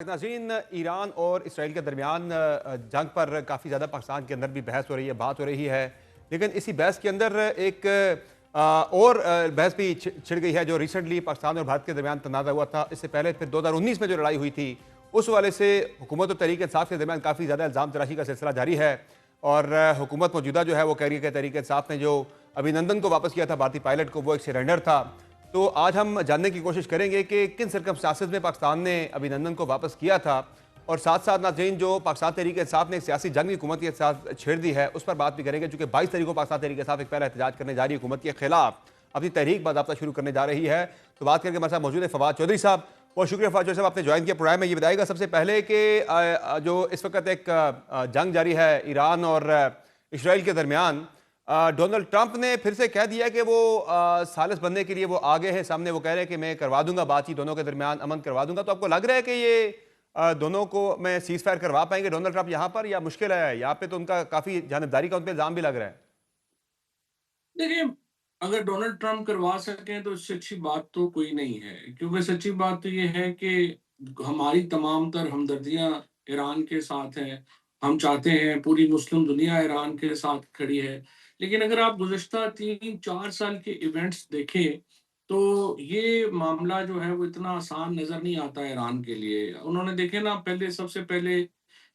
नाज़रीन, ईरान और इसराइल के दरमियान जंग पर काफ़ी ज़्यादा पाकिस्तान के अंदर भी बहस हो रही है, बात हो रही है। लेकिन इसी बहस के अंदर एक और बहस भी छिड़ गई है जो रिसेंटली पाकिस्तान और भारत के दरमियान तनाज़ा हुआ था। इससे पहले फिर 2019 में जो लड़ाई हुई थी, उस वाले से हुकूमत और तहरीक इंसाफ के दरमियान काफ़ी ज़्यादा इल्ज़ाम तराशी का सिलसिला जारी है। और हुकूमत मौजूदा जो है वो कह रही है कि तहरीक इंसाफ ने जो अभिनंदन को वापस किया था, भारतीय पायलट को, वो एक सरेंडर था। तो आज हम जानने की कोशिश करेंगे कि किन सर्कमस्टांसेस में पाकिस्तान ने अभिनंदन को वापस किया था, और साथ साथ नाज़रीन जो पाकिस्तान तहरीक इंसाफ ने एक सियासी जंग हुकूमत के साथ छेड़ दी है, उस पर बात भी करेंगे। चूंकि 22 तारीख को पाकिस्तान तहरीक इंसाफ एक पहला एहतजाज करने जा रही है, हुकूमत के खिलाफ अपनी तहरीक बाज़ाब्ता शुरू करने जा रही है। तो बात करके हमारे साथ मौजूद है फवाद चौधरी साहब। बहुत शुक्रिया फवाद चौधरी साहब, आपने ज्वाइन किया प्रोग्राम में। ये बताइएगा सबसे पहले कि जो इस वक्त एक जंग जारी है ईरान और इसराइल के दरमियान, डोनाल्ड ट्रंप ने फिर से कह दिया कि वो सालिस बनने के लिए वो आगे हैं, सामने वो कह रहे हैं कि मैं करवा दूंगा बातचीत, दोनों के दरमियान अमन करवा दूंगा। तो आपको लग रहा है कि ये दोनों को मैं सीज फायर करवा पाएंगे डोनाल्ड ट्रंप यहाँ पर, या मुश्किल है? यहाँ पे तो उनका काफी जानबदारी का उन पर इल्जाम भी लग रहा है। देखिए, अगर डोनाल्ड ट्रंप करवा सकें तो इससे अच्छी बात तो कोई नहीं है, क्योंकि सच्ची बात तो ये है कि हमारी तमाम तर हमदर्दियाँ ईरान के साथ हैं। हम चाहते हैं पूरी मुस्लिम दुनिया ईरान के साथ खड़ी है। लेकिन अगर आप गुज़िश्ता 3-4 साल के इवेंट्स देखें, तो ये मामला जो है वो इतना आसान नज़र नहीं आता ईरान के लिए। उन्होंने देखे ना, पहले सबसे पहले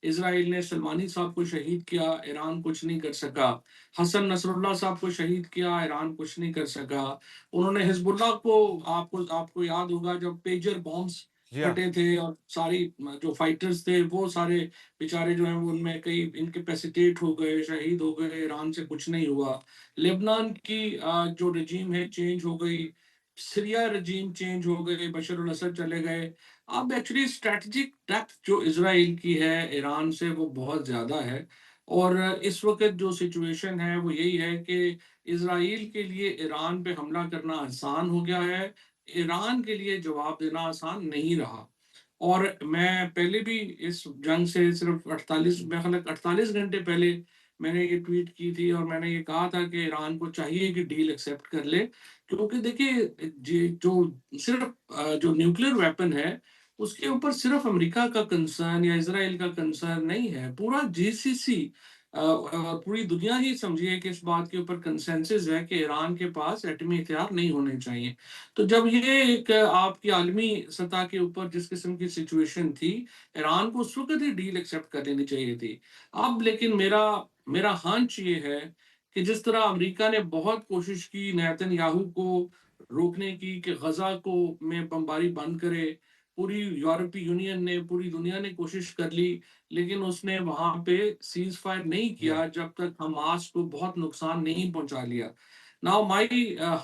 इज़राइल ने सलमानी साहब को शहीद किया, ईरान कुछ नहीं कर सका। हसन नसरुल्लाह साहब को शहीद किया, ईरान कुछ नहीं कर सका। उन्होंने हिज़्बुल्लाह को, आपको आपको याद होगा जब पेजर बॉम्ब्स जी हाँ। फटे थे और सारी जो फाइटर्स थे वो सारे बेचारे जो हैं वो उनमें कई इनकैपेसिटेट हो गए, शहीद हो गए, ईरान से कुछ नहीं हुआ। लेबनान की जो रेजिम है चेंज हो गई, सीरिया रेजिम चेंज हो गए, बशर अल असद चले गए। अब एक्चुअली स्ट्रैटेजिक डेप्थ जो इज़राइल की है ईरान से वो बहुत ज़्यादा है। और इस वक़्त जो सिचुएशन है वो यही है कि इज़राइल के लिए ईरान पे हमला करना आसान हो गया है, ईरान के लिए जवाब देना आसान नहीं रहा। और मैं पहले भी इस जंग से सिर्फ़ 48 मेरे ख़्याल है 48 घंटे पहले मैंने ये ट्वीट की थी और मैंने ये कहा था कि ईरान को चाहिए कि डील एक्सेप्ट कर ले। क्योंकि देखिए, जो सिर्फ़ जो न्यूक्लियर वेपन है, उसके ऊपर सिर्फ़ अमेरिका का कंसर्न या इज़राइल का कंसर्न नहीं है। पूरा जीसीसी पूरी दुनिया ही समझिए कि इस बात के ऊपर कंसेंसस है कि ईरान के पास एटमी हथियार नहीं होने चाहिए। तो जब ये एक आपकी आलमी सतह के ऊपर जिस किस्म की सिचुएशन थी, ईरान को उस वक़्त ही डील एक्सेप्ट कर लेनी चाहिए थी। अब लेकिन मेरा मेरा हंच ये है कि जिस तरह अमेरिका ने बहुत कोशिश की नेतन्याहू को रोकने की कि गज़ा को में बमबारी बंद करे, पूरी यूरोपीय यूनियन ने, पूरी दुनिया ने कोशिश कर ली, लेकिन उसने वहाँ पे सीज़ फायर नहीं जी हाँ। किया जब तक हमास को बहुत नुकसान नहीं पहुँचा लिया। Now my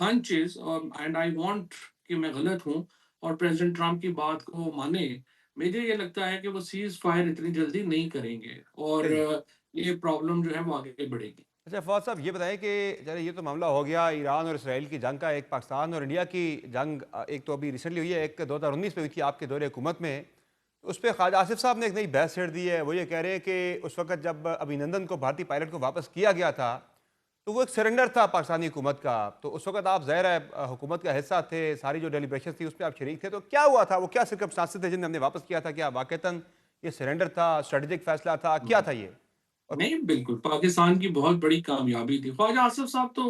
hunch is and I want कि मैं गलत हूँ और प्रेज़िडेंट ट्रम्प की बात को वो माने। मुझे ये लगता है कि वो सीज़ फायर इतनी जल्दी नहीं करेंगे और चलिए। ये प्रॉब्लम जो है वो आगे बढ़ेगी। अच्छा फवाद साहब, ये बताएं कि चलिए ये तो मामला हो गया ईरान और इसराइल की जंग का, एक पाकिस्तान और इंडिया की जंग। एक तो अभी रिसेंटली हुई है, एक 2019 में हुई थी आपके दौरे हुकूमत में। उस पर ख्वाजा आसिफ साहब ने एक नई बहस छेड़ दी है। वो ये कह रहे हैं कि उस वक्त जब अभिनंदन को, भारतीय पायलट को वापस किया गया था, तो वो एक सरेंडर था पाकिस्तानी हुकूमत का। तो उस वक्त आप ज़ाहिर है हुकूमत का हिस्सा थे, सारी जो डेलिब्रेशन थी उसमें आप शरीक थे। तो क्या हुआ था, वो क्या सिर्कमस्टांसेस थे जिनमें हमने वापस किया था? क्या वाकईतन ये सरेंडर था, स्ट्रेटेजिक फैसला था, क्या था ये? और नहीं, बिल्कुल, पाकिस्तान की बहुत बड़ी कामयाबी थी। ख्वाजा आसिफ साहब तो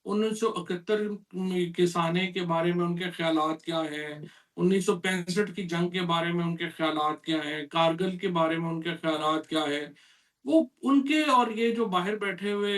1971 के साने के बारे में उनके ख़्यालात क्या हैं, 1965 की जंग के बारे में उनके ख़्यालात क्या हैं, कारगिल के बारे में उनके ख़्यालात क्या हैं, वो उनके और ये जो बाहर बैठे हुए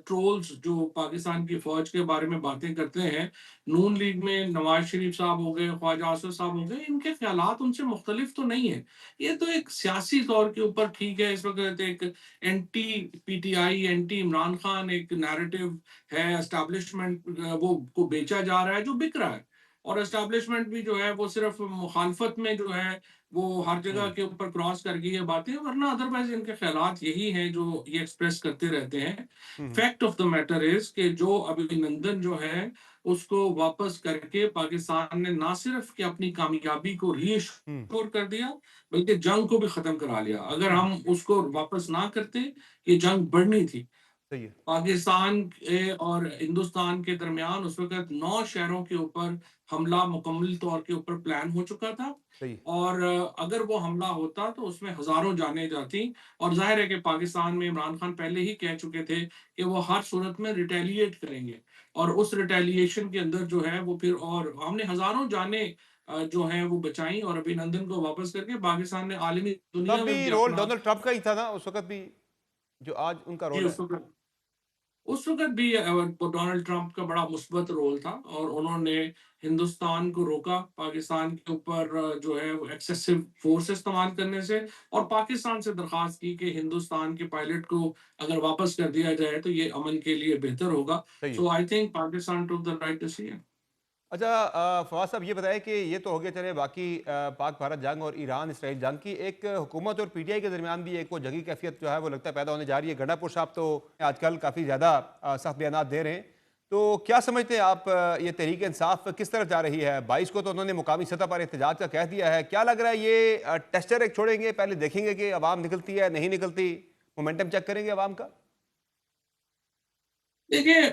ट्रोल्स जो पाकिस्तान की फ़ौज के बारे में बातें करते हैं, नून लीग में नवाज़ शरीफ साहब हो गए, ख्वाजा आसिफ साहब हो गए, इनके ख़्यालात उनसे मुख्तलिफ तो नहीं है। ये तो एक सियासी तौर के ऊपर ठीक है, इस वक़्त एक anti PTI, anti Imran Khan एक नैरेटिव है, एस्टैब्लिशमेंट वो को बेचा जा रहा है जो बिक रहा है। और एस्टैब्लिशमेंट भी जो है वो सिर्फ मुखालफत में जो है वो हर जगह हम्म। के ऊपर क्रॉस कर गई है बातें, वरना अदरवाइज इनके ख्यालात यही हैं जो ये एक्सप्रेस करते रहते हैं। Hmm. Fact of the matter is कि जो अभिनंदन जो है उसको वापस करके पाकिस्तान ने ना सिर्फ कि अपनी कामयाबी को हम्म। रीअश्योर कर दिया, बल्कि जंग को भी खत्म करा लिया। अगर हम्म। हम उसको वापस ना करते, ये जंग बढ़नी थी। सही है। पाकिस्तान के और हिंदुस्तान के दरमियान उस वक़्त 9 शहरों के ऊपर हमला मुकम्मल तौर के ऊपर प्लान हो चुका था सही। और अगर वो हमला होता तो उसमें हज़ारों जानें जाती और ज़ाहिर है कि पाकिस्तान में इमरान खान पहले ही कह चुके थे कि वो हर सूरत में रिटेलिएट करेंगे और उस रिटेलिएशन के अंदर जो है वो फिर और हमने हज़ारों जानें जो हैं वो बचाई और अभिनंदन को वापस करके पाकिस्तान ने आलमी तब दुनिया भी में भी रोल अपना डोनाल्ड ट्रंप का ही था ना उस वक़्त भी, जो आज उनका जी, रोल है? उस वक़्त भी डोनाल्ड ट्रंप का बड़ा मुस्बत रोल था और उन्होंने हिंदुस्तान को रोका पाकिस्तान के ऊपर जो है वो एक्सेसिव फ़ोर्स इस्तेमाल करने से और पाकिस्तान से दरख़्वास्त की कि हिंदुस्तान के पायलट को अगर वापस कर दिया जाए तो ये अमन के लिए बेहतर होगा। सही है। सो I think Pakistan took the right decision. अच्छा, फवाद साहब ये बताएं कि ये तो हो गया चले बाकी पाक भारत जंग और ईरान इसराइल जंग की, एक हुकूमत और पीटीआई के दरमियान भी एक वो जंगी कैफियत जो है वो लगता है पैदा होने जा रही है। गंडापुर साहब तो आजकल काफ़ी ज़्यादा सख्त बयान दे रहे हैं। तो क्या समझते हैं आप, ये तहरीक इंसाफ किस तरफ जा रही है? 22 को तो उन्होंने मुकामी सतह पर एहतजाज का कह दिया है। क्या लग रहा है ये टेस्टर एक छोड़ेंगे, पहले देखेंगे कि अवाम निकलती है नहीं निकलती, मोमेंटम चेक करेंगे अवाम का? देखिए,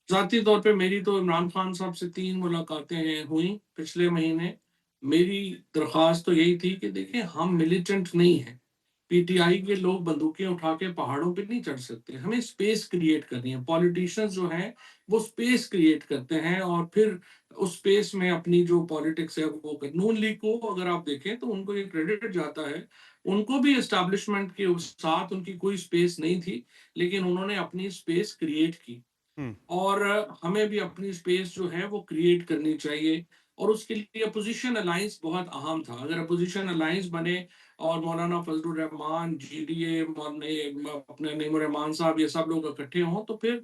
ज़ाती तौर पे मेरी तो इमरान खान साहब से 3 मुलाकातें हैं हुई पिछले महीने। मेरी दरख़्वास्त तो यही थी कि देखिए हम मिलिटेंट नहीं हैं। पीटीआई के लोग बंदूकें उठा के पहाड़ों पे नहीं चढ़ सकते। हमें स्पेस क्रिएट करनी है। पॉलिटिशियंस जो हैं, वो स्पेस क्रिएट करते हैं और फिर उस स्पेस में अपनी जो पॉलिटिक्स है वो कर नून लीग को अगर आप देखें तो उनको ये क्रेडिट जाता है। उनको भी एस्टेब्लिशमेंट के उस साथ उनकी कोई स्पेस नहीं थी, लेकिन उन्होंने अपनी स्पेस क्रिएट की। हम्म। और हमें भी अपनी स्पेस जो है वो क्रिएट करनी चाहिए और उसके लिए अपोजिशन अलायंस बहुत अहम था। अगर अपोजिशन अलायंस बने और मौलाना फजलुर रहमान, जीडीए, मौलाने अपने नईमुर रहमान साहब ये सब लोग इकट्ठे हों तो फिर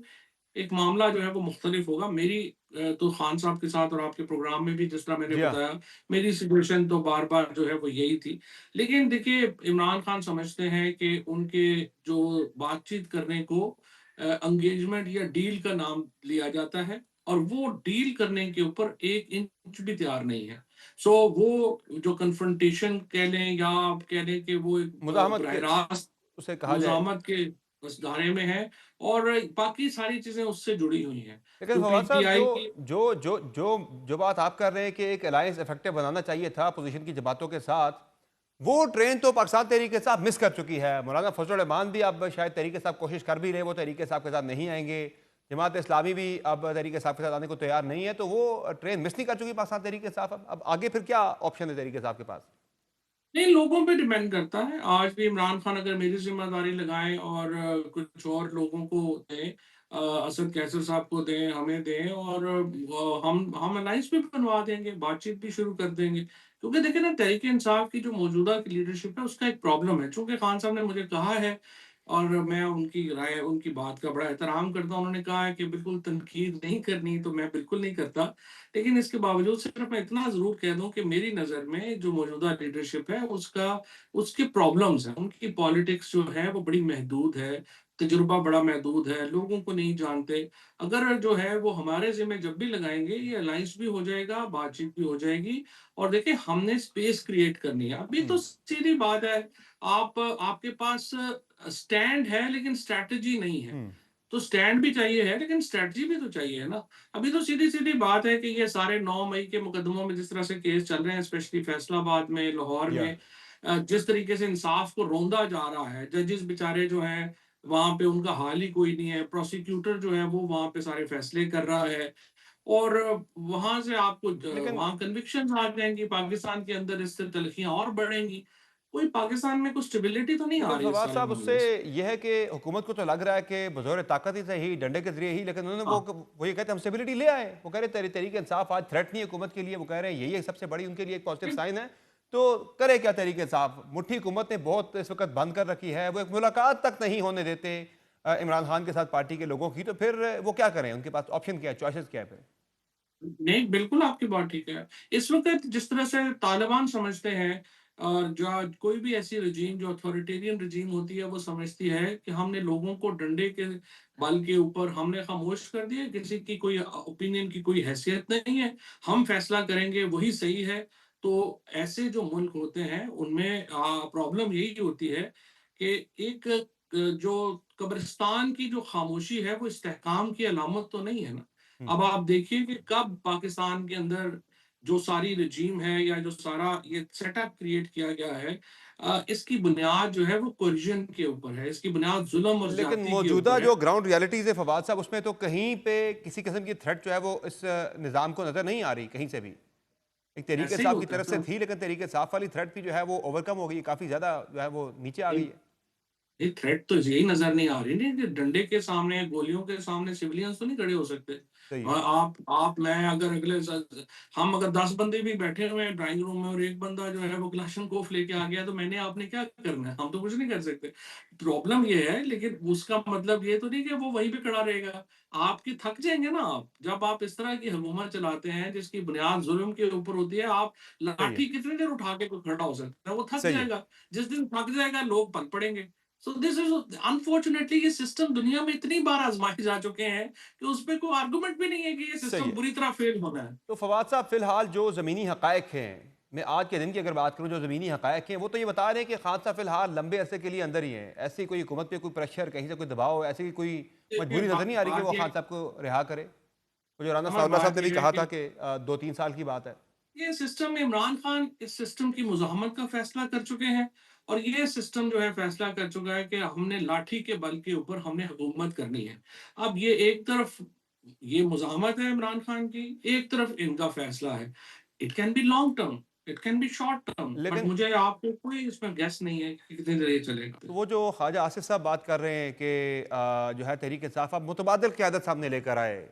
एक मामला जो है वो मुख्तलिफ होगा। मेरी तो खान साहब के साथ और आपके प्रोग्राम में भी जिस तरह मैंने जी हाँ। बताया, मेरी सिचुएशन तो बार-बार जो है वो यही थी। लेकिन देखिए इमरान खान समझते हैं कि उनके जो बातचीत करने को एंगेजमेंट या डील का नाम लिया जाता है और वो डील करने के ऊपर 1 इंच भी तैयार नहीं है। सो वो जो कन्फ्रंटेशन कह लें या आप कह लें कि वो एक मुजाहमत बराह के रास्त उसे कहा जाए। मुज़ाहमत के उस दायरे में है और बाकी सारी चीज़ें उससे जुड़ी हुई हैं। लेकिन जो फवाद साहब, जो पीटीआई की जो जो जो जो बात आप कर रहे हैं कि एक अलायंस इफेक्टिव बनाना चाहिए था अपोजिशन की जमातों के साथ, वो ट्रेन तो पाकिस्तान तहरीक के साथ मिस कर चुकी है। मौलाना फजल रहमान भी अब शायद तहरीक के साथ कोशिश कर भी रहे, वो तहरीक के साथ के साथ नहीं आएंगे। जमात इस्लामी भी अब तहरीक के साथ आने को तैयार नहीं है, तो वो ट्रेन मिस नहीं कर चुकी पाकिस्तान तहरीक के साथ। अब आगे फिर क्या ऑप्शन है तहरीक के साथ के पास? नहीं, लोगों पे डिपेंड करता है। आज भी इमरान खान अगर मेरी ज़िम्मेदारी लगाएँ और कुछ और लोगों को दें असद कैसर साहब को दें, हमें दें और हम अलायंस भी बनवा देंगे, बातचीत भी शुरू कर देंगे। क्योंकि देखिए ना तहरीक-ए-इंसाफ की जो मौजूदा की लीडरशिप है उसका एक प्रॉब्लम है। चूँकि खान साहब ने मुझे कहा है और मैं उनकी राय, उनकी बात का बड़ा एहतराम करता हूँ। उन्होंने कहा है कि बिल्कुल तनकीद नहीं करनी, तो मैं बिल्कुल नहीं करता। लेकिन इसके बावजूद सिर्फ मैं इतना ज़रूर कह दूँ कि मेरी नज़र में जो मौजूदा लीडरशिप है उसकी प्रॉब्लम्स हैं। उनकी पॉलिटिक्स जो है वो बड़ी महदूद है, तजुर्बा बड़ा महदूद है, लोगों को नहीं जानते। अगर जो है वो हमारे ज़िम्मे जब भी लगाएँगे ये अलायंस भी हो जाएगा, बातचीत भी हो जाएगी और देखिए हमने स्पेस क्रिएट करनी है। अभी तो हम्म। सीधी बात है, आपके पास स्टैंड है लेकिन स्ट्रैटेजी नहीं है। हम्म। तो स्टैंड भी चाहिए है, लेकिन स्ट्रैटेजी भी तो चाहिए है ना। अभी तो सीधी-सीधी बात है कि ये सारे 9 मई के मुकदमों में जिस तरह से केस चल रहे हैं, स्पेशली फैसलाबाद में, लाहौर या में जिस तरीके से इंसाफ को रौंदा जा रहा है, जजेस बेचारे जो हैं, वहाँ पे उनका हाल ही कोई नहीं है। प्रोसिक्यूटर जो है, वो वहाँ पे सारे फैसले कर रहा है और वहाँ से आपको लेकिन वहाँ कन्विक्शंस आ जाएँगी, पाकिस्तान के अंदर इससे तलखियाँ और बढ़ेंगी। कोई पाकिस्तान में कुछ स्टेबिलिटी तो नहीं आ लेकिन रही इस फवाद सारे साहब, उससे मामले से। यह है कि हुकूमत को तो लग रहा है कि बज़ौर ताकत ही सही, डंडे के जरिए ही, लेकिन उन्होंने हाँ। वो ये कहते हैं हम स्टेबिलिटी ले आए। वो कह रहे तहरीक इंसाफ आज थ्रेट नहीं है हुकूमत के लिए, वो कह रहे हैं यही एक सबसे बड़ी उनके लिए एक पॉजिटिव साइन है। तो करे क्या तहरीक इंसाफ? मुट्ठी हुकूमत ने बहुत इस वक्त बंद कर रखी है, वो एक मुलाकात तक नहीं होने देते इमरान खान के साथ पार्टी के लोगों की। तो फिर वो क्या करें? उनके पास ऑप्शन क्या है, चॉइसेस क्या है फिर? नहीं, बिल्कुल आपकी बात ठीक है। इस वक़्त जिस तरह से तालिबान समझते हैं और जो कोई भी ऐसी रजीम जो अथॉरिटेरियन रजीम होती है, वो समझती है कि हमने लोगों को डंडे के बल के ऊपर हमने खामोश कर दिया, किसी की कोई ओपिनियन की कोई हैसियत नहीं है, हम फैसला करेंगे वही सही है। तो ऐसे जो मुल्क होते हैं, उनमें प्रॉब्लम यही होती है कि एक जो कब्रिस्तान की जो खामोशी है वो इस्तेहकाम की अलामत तो नहीं है ना। हम्म। अब आप देखिए कि कब पाकिस्तान के अंदर जो सारी रजीम है या जो सारा ये सेटअप क्रिएट किया गया है, इसकी बुनियाद जो है वो कोरिजन के ऊपर है, इसकी बुनियाद जुल्म और लेकिन ज्यादती के मौजूदा ऊपर है। जो ग्राउंड रियलिटीज़ है फवाद साहब, उसमें तो कहीं पे किसी किस्म की थ्रेट जो है वो इस निज़ाम को नज़र नहीं आ रही कहीं से भी। एक तहरीक ऐसे ही इंसाफ की होता है तरफ से सर। थी, लेकिन तहरीक इंसाफ वाली थ्रेट भी जो है वो ओवरकम हो गई, काफ़ी ज़्यादा जो है वो नीचे आ गई है। ये थ्रेट तो यही नजर नहीं आ रही नहीं कि डंडे के सामने, गोलियों के सामने सिविलियंस तो नहीं खड़े हो सकते। सही है। और आप मैं अगर हम अगर 10 बंदे भी बैठे हुए हैं ड्राइंग रूम में और एक बंदा जो है वो क्लाशनकोफ लेके आ गया, तो मैंने आपने क्या करना है? हम तो कुछ नहीं कर सकते। प्रॉब्लम ये है, लेकिन उसका मतलब ये तो नहीं कि वो वहीं पे खड़ा रहेगा। आपके थक जाएंगे ना आप, जब आप इस तरह की हुकूमत चलाते हैं जिसकी बुनियाद जुल्म के ऊपर होती है। आप सही है। लाठी कितनी देर उठा के कोई खड़ा हो सकता है? वो थक सही है। जाएगा। जिस दिन थक जाएगा लोग पल पड़ेंगे। सो दिस इज अनफॉर्चुनेटली ये सिस्टम दुनिया में इतनी बार आजमाए जा चुके हैं कि उसपे कोई आर्गुमेंट भी नहीं है कि ये सही सिस्टम है। बुरी तरह फेल होना है। तो फवाद साहब, फिलहाल जो ज़मीनी हक़ाइक़ हैं, मैं आज के दिन की अगर बात करूँ, जो ज़मीनी हक़ाइक़ हैं वो तो ये बता रहे हैं कि खान साहब फिलहाल लंबे अरसे के लिए अंदर ही हैं। ऐसी कोई हुकूमत पे कोई प्रेशर, कहीं से कोई दबाव, ऐसी कोई देखिए मजबूरी नज़र नहीं आ रही कि वो बात ये खान साहब को रिहा करे। वो जो राना अमर साहब बात ने भी ये है कहा था कि कि 2-3 साल की बात है। ये सिस्टम, इमरान खान इस सिस्टम की मुज़ाहमत का फैसला कर चुके हैं। और ये सिस्टम जो है फैसला कर चुका है कि हमने लाठी के बल के ऊपर हमने हुकूमत करनी है। अब ये एक तरफ ये मुज़ाहमत है इमरान खान की, एक तरफ इनका फैसला है। It can be long term, it can be short term, but लेकिन मुझे आपको कोई इसमें गेस नहीं है कि कितनी देर ये चलेगा। तो वो जो ख्वाजा आसिफ साहब बात कर रहे हैं कि जो है तहरीक इंसाफ अब मुतबादिल क़यादत सामने लेकर आए,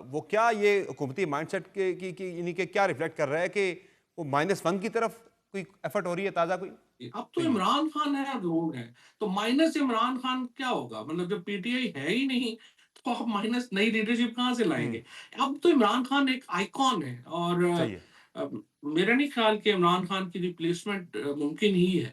वो क्या ये हुकूमती माइंडसेट के की यानी कि क्या रिफ्लेक्ट कर रहा है कि वो -1 की तरफ कोई एफर्ट हो रही है, ताज़ा कोई अब तो तैयारी? इमरान खान है और लोग हैं, तो माइनस इमरान खान क्या होगा? मतलब जब पीटीआई है ही नहीं, तो आप माइनस नई लीडरशिप कहाँ से हम्म। लाएँगे? अब तो इमरान खान एक आइकॉन है और सही है। मेरा नहीं ख्याल कि इमरान खान की रिप्लेसमेंट मुमकिन ही है।